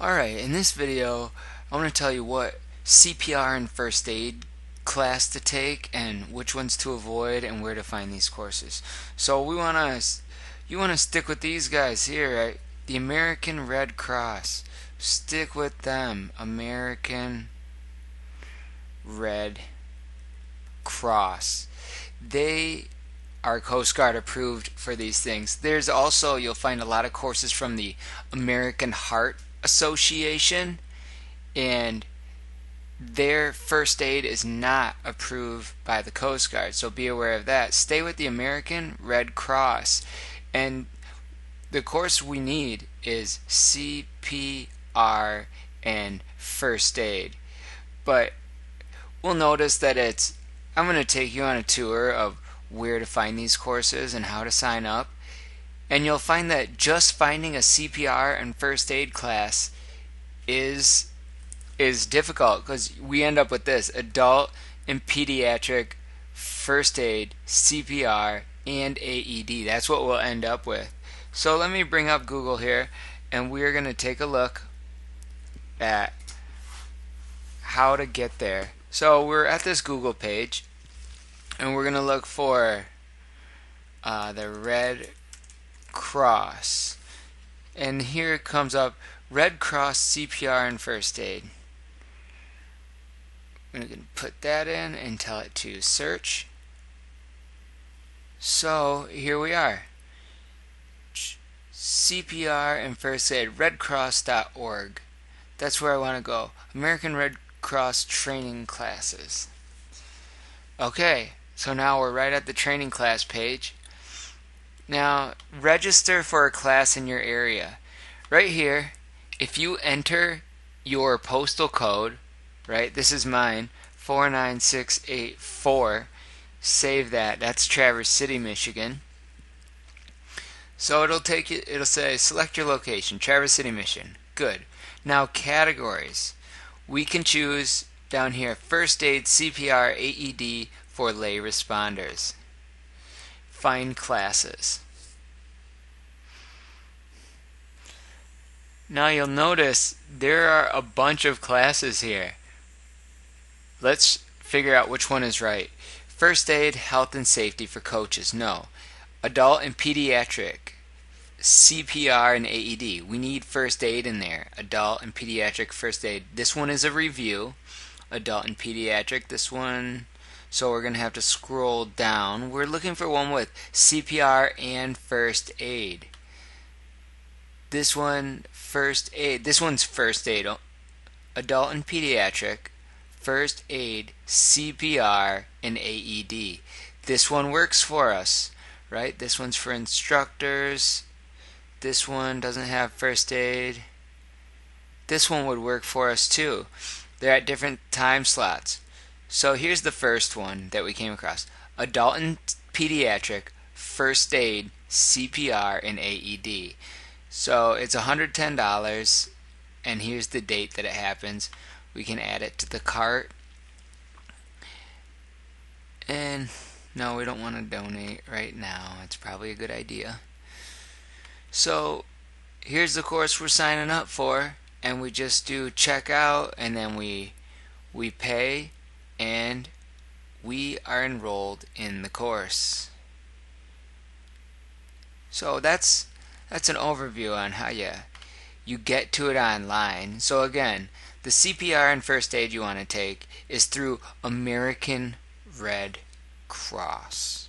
Alright, in this video I want to tell you what CPR and first aid class to take and which ones to avoid and where to find these courses. So you want to stick with these guys here, right? The American Red Cross. Stick with them. American Red Cross. They are Coast Guard approved for these things. There's also, you'll find a lot of courses from the American Heart Association, and their first aid is not approved by the Coast Guard, so be aware of that. Stay with the American Red Cross, and the course we need is CPR and first aid. But we'll notice that I'm going to take you on a tour of where to find these courses and how to sign up. And you'll find that just finding a CPR and first aid class is difficult, because we end up with this: adult and pediatric first aid, CPR, and AED. That's what we'll end up with. So let me bring up Google here, and we're going to take a look at how to get there. So we're at this Google page, and we're going to look for the Red Cross, and here it comes up: Red Cross CPR and first aid. I'm going to put that in and tell it to search. So here we are: CPR and first aid, redcross.org. That's where I want to go. American Red Cross training classes. Okay, so now we're right at the training class page. Now, register for a class in your area. Right here, if you enter your postal code, right, this is mine, 49684, save that. That's Traverse City, Michigan. So it'll say select your location, Traverse City, Michigan. Good. Now, categories. We can choose down here first aid, CPR, AED for lay responders. Find classes. Now you'll notice there are a bunch of classes here. Let's figure out which one is right. First aid, health and safety for coaches. No. Adult and pediatric, CPR and AED. We need first aid in there. Adult and pediatric first aid. This one is a review. Adult and pediatric. This one, so we're going to have to scroll down. We're looking for one with CPR and first aid. This one, first aid. This one's first aid. Adult and pediatric, first aid, CPR, and AED. This one works for us, right? This one's for instructors. This one doesn't have first aid. This one would work for us too. They're at different time slots. So here's the first one that we came across: adult and pediatric, first aid, CPR, and AED. So it's $110, and here's the date that it happens. We can add it to the cart. And no, we don't want to donate right now. It's probably a good idea. So here's the course we're signing up for, and we just do checkout, and then we pay, and we are enrolled in the course. So that's an overview on how you get to it online. So again, the CPR and first aid you want to take is through American Red Cross.